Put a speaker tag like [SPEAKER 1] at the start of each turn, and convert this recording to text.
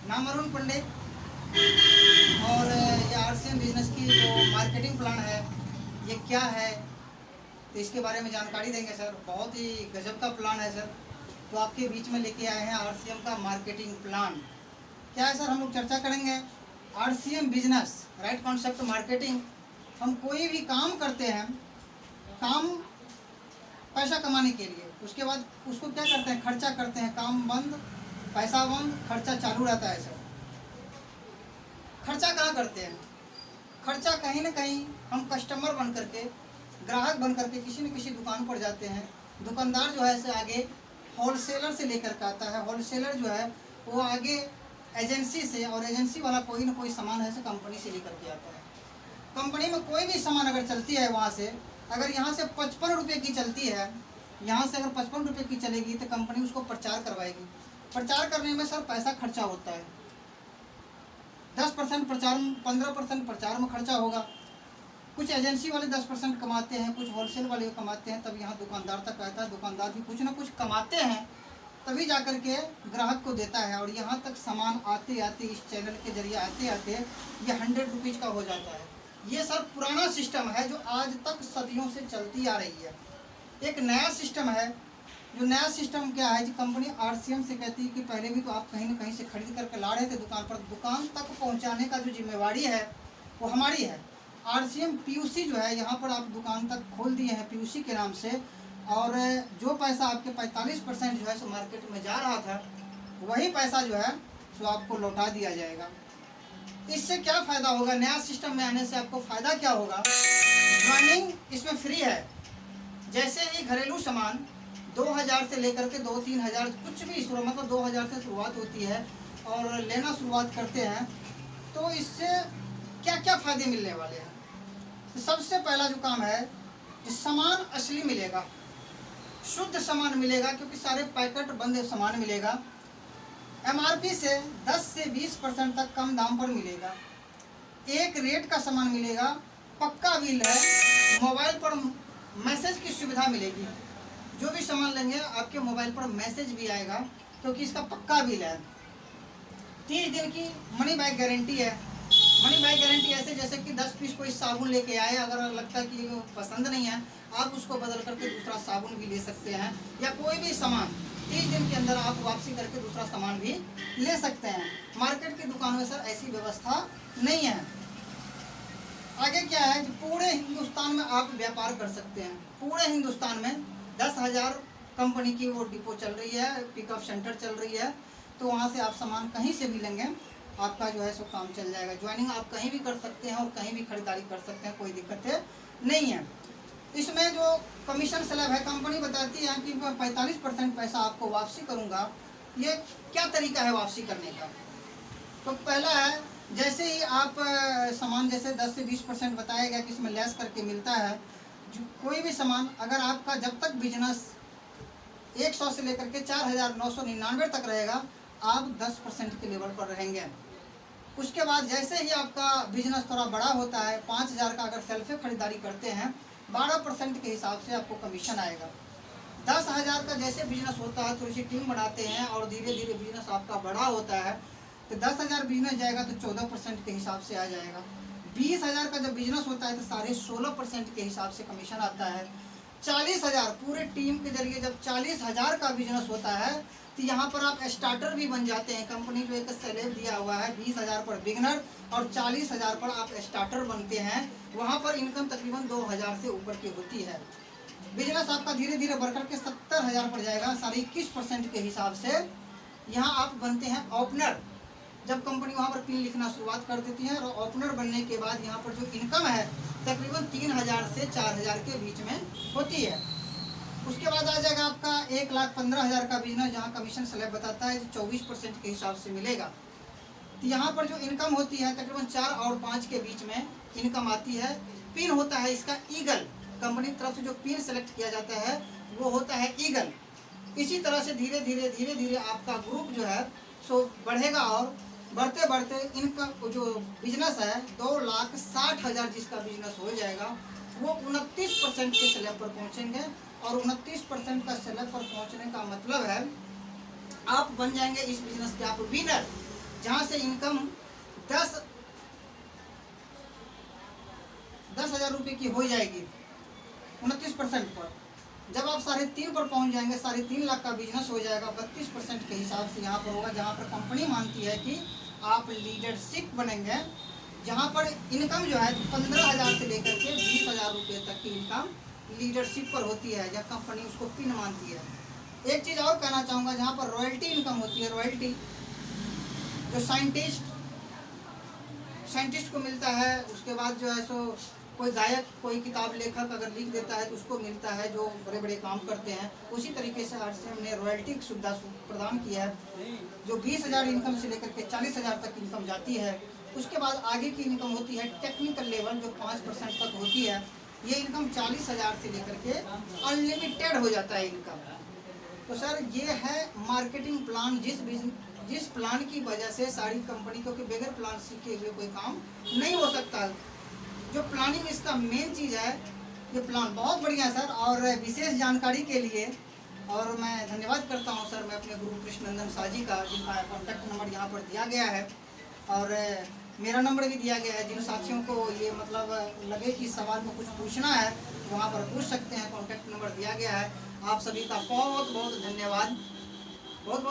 [SPEAKER 1] नाम अरुण पंडित। और ये आरसीएम बिजनेस की जो मार्केटिंग प्लान है ये क्या है, तो इसके बारे में जानकारी देंगे सर। बहुत ही गजब का प्लान है सर। तो आपके बीच में लेके आए हैं आरसीएम का मार्केटिंग प्लान। क्या है सर, हम लोग चर्चा करेंगे RCM business, right concept marketing. हम कोई भी काम करते हैं, काम पैसा कमाने के लिए, उसके बाद उसको क्या करते हैं, खर्चा करते हैं। काम बंद, पैसा बंद, खर्चा चालू रहता है सर। खर्चा कहाँ करते हैं? खर्चा कहीं ना कहीं हम कस्टमर बन करके, ग्राहक बन करके किसी न किसी दुकान पर जाते हैं। दुकानदार जो है से आगे होलसेलर से लेकर के आता है, होलसेलर जो है वो आगे एजेंसी से, और एजेंसी वाला कोई ना कोई सामान है से कंपनी से लेकर के आता है। कंपनी में कोई भी सामान अगर चलती है, वहाँ से अगर यहाँ से 55 रुपये की चलती है, यहाँ से अगर 55 रुपये की चलेगी तो कंपनी उसको प्रचार करवाएगी। प्रचार करने में सर पैसा खर्चा होता है। 10% प्रचार, 15% प्रचार में खर्चा होगा। कुछ एजेंसी वाले 10% कमाते हैं, कुछ होलसेल वाले कमाते हैं, तब यहाँ दुकानदार तक आता है। दुकानदार भी कुछ ना कुछ कमाते हैं, तभी जा कर के ग्राहक को देता है। और यहाँ तक सामान आते आते, इस चैनल के जरिए आते आते ये 100 रुपीज़ का हो जाता है। ये सर पुराना सिस्टम है जो आज तक सदियों से चलती आ रही है। एक नया सिस्टम है, जो नया सिस्टम क्या है कि कंपनी आरसीएम से कहती है कि पहले भी तो आप कहीं ना कहीं से खरीद करके ला रहे थे दुकान पर, दुकान तक पहुंचाने का जो जिम्मेवारी है वो हमारी है। आरसीएम पीयूसी जो है, यहाँ पर आप दुकान तक खोल दिए हैं पीयूसी के नाम से, और जो पैसा आपके 45% जो है सो मार्केट में जा रहा था, वही पैसा जो है सो आपको लौटा दिया जाएगा। इससे क्या फ़ायदा होगा? नया सिस्टम में आने से आपको फ़ायदा क्या होगा? ज्वाइनिंग इसमें फ्री है। जैसे ही घरेलू सामान 2000 से लेकर के 2-3 हज़ार, कुछ भी शुरू, मतलब 2000 से शुरुआत होती है और लेना शुरुआत करते हैं, तो इससे क्या क्या फ़ायदे मिलने वाले हैं? तो सबसे पहला जो काम है कि सामान असली मिलेगा, शुद्ध सामान मिलेगा, क्योंकि सारे पैकेट बंद सामान मिलेगा। एमआरपी से 10 से 20% तक कम दाम पर मिलेगा। एक रेट का सामान मिलेगा, पक्का बिल है, मोबाइल पर मैसेज की सुविधा मिलेगी। जो भी सामान लेंगे आपके मोबाइल पर मैसेज भी आएगा, क्योंकि इसका पक्का बिल है। 30 दिन की मनी बैक गारंटी है। मनी बैक गारंटी ऐसे जैसे कि 10 पीस कोई साबुन लेके आए, अगर लगता है कि पसंद नहीं है, आप उसको बदल करके दूसरा साबुन भी ले सकते हैं, या कोई भी सामान 30 दिन के अंदर आप वापसी करके दूसरा सामान भी ले सकते हैं। मार्केट की दुकानों में सर ऐसी व्यवस्था नहीं है। आगे क्या है कि पूरे हिंदुस्तान में आप व्यापार कर सकते हैं। पूरे हिंदुस्तान में 10,000 कंपनी की वो डिपो चल रही है, पिकअप सेंटर चल रही है, तो वहाँ से आप सामान कहीं से भी लेंगे, आपका जो है सो काम चल जाएगा। ज्वाइनिंग आप कहीं भी कर सकते हैं और कहीं भी खरीदारी कर सकते हैं, कोई दिक्कत नहीं है। इसमें जो कमीशन स्लैब है, कंपनी बताती है कि मैं 45% पैसा आपको वापसी करूँगा। ये क्या तरीका है वापसी करने का? तो पहला है, जैसे ही आप सामान जैसे 10 से 20% बताया गया कि इसमें लेस करके मिलता है। जो कोई भी सामान अगर आपका जब तक बिजनेस 100 से लेकर के 4,999 तक रहेगा, आप 10% के लेवल पर रहेंगे। उसके बाद जैसे ही आपका बिजनेस थोड़ा बड़ा होता है, 5,000 का अगर सेल्फे खरीदारी करते हैं, 12% के हिसाब से आपको कमीशन आएगा। 10,000 का जैसे बिजनेस होता है, थोड़ी सी टीम बनाते हैं और धीरे धीरे बिजनेस आपका बड़ा होता है, तो 10,000 बिजनेस जाएगा तो 14% के हिसाब से आ जाएगा। 20,000 का जब बिजनेस होता है तो 16.5% के हिसाब से कमीशन आता है। 40,000 पूरे टीम के जरिए जब 40,000 का बिजनेस होता है, तो यहाँ पर आप स्टार्टर भी बन जाते हैं। कंपनी जो एक स्लैब दिया हुआ है, 20,000 पर बिगनर और 40,000 पर आप स्टार्टर बनते हैं। वहाँ पर इनकम तकरीबन 2,000 से ऊपर की होती है। बिजनेस आपका धीरे धीरे बढ़कर के 70,000 पर जाएगा, 21.5% के हिसाब से। यहाँ आप बनते हैं ओपनर। जब कंपनी वहाँ पर पिन लिखना शुरुआत कर देती है, और ओपनर बनने के बाद यहाँ पर जो इनकम है तकरीबन 3,000 से 4,000 के बीच में होती है। उसके बाद आ जाएगा आपका 1,15,000 का बिजनेस, जहाँ कमीशन स्लैब बताता है 24% के हिसाब से मिलेगा। तो यहाँ पर जो इनकम होती है तकरीबन 4 और 5 के बीच में इनकम आती है। पिन होता है इसका ईगल, कंपनी की तरफ से जो पिन सेलेक्ट किया जाता है वो होता है ईगल। इसी तरह से धीरे धीरे आपका ग्रुप जो है सो बढ़ेगा, और बढ़ते बढ़ते इनका जो बिजनेस है 2,60,000 जिसका बिजनेस हो जाएगा, वो 29% के स्लैब पर पहुंचेंगे। और 29% का स्लैब पर पहुंचने का मतलब है आप बन जाएंगे इस बिजनेस के आप विनर। जहाँ से इनकम 10,000 रुपये की हो जाएगी 29% पर। जब आप 3.5 पर पहुंच जाएंगे, 3.5 लाख का बिजनेस हो जाएगा, 32% के हिसाब से यहाँ पर होगा, जहाँ पर कंपनी मानती है कि आप लीडरशिप बनेंगे, जहाँ पर इनकम जो है 15,000 से लेकर के 20,000 रुपये तक की इनकम लीडरशिप पर होती है, जब कंपनी उसको पिन मानती है। एक चीज़ और कहना चाहूँगा, जहाँ पर रॉयल्टी इनकम होती है, रॉयल्टी जो साइंटिस्ट को मिलता है, उसके बाद जो है सो कोई गायक, कोई किताब लेखक अगर लिख देता है तो उसको मिलता है, जो बड़े बड़े काम करते हैं। उसी तरीके से RCM ने रॉयल्टी की सुविधा प्रदान किया है, जो 20,000 इनकम से लेकर के 40,000 तक इनकम जाती है। उसके बाद आगे की इनकम होती है टेक्निकल लेवल, जो 5% तक होती है। ये इनकम 40,000 से लेकर के अनलिमिटेड हो जाता है इनकम। तो सर ये है मार्केटिंग प्लान, जिस प्लान की वजह से सारी कंपनी, क्योंकि बगैर प्लान सीखे हुए कोई काम नहीं हो सकता। जो प्लानिंग इसका मेन चीज़ है, ये प्लान बहुत बढ़िया है सर। और विशेष जानकारी के लिए और मैं धन्यवाद करता हूँ सर, मैं अपने गुरु कृष्णनंदन शाह जी का, जिनका कॉन्टैक्ट नंबर यहाँ पर दिया गया है और मेरा नंबर भी दिया गया है। जिन साथियों को ये मतलब लगे कि सवाल में कुछ पूछना है, वहाँ पर पूछ सकते हैं, कॉन्टैक्ट नंबर दिया गया है। आप सभी का बहुत बहुत धन्यवाद, बहुत बहुत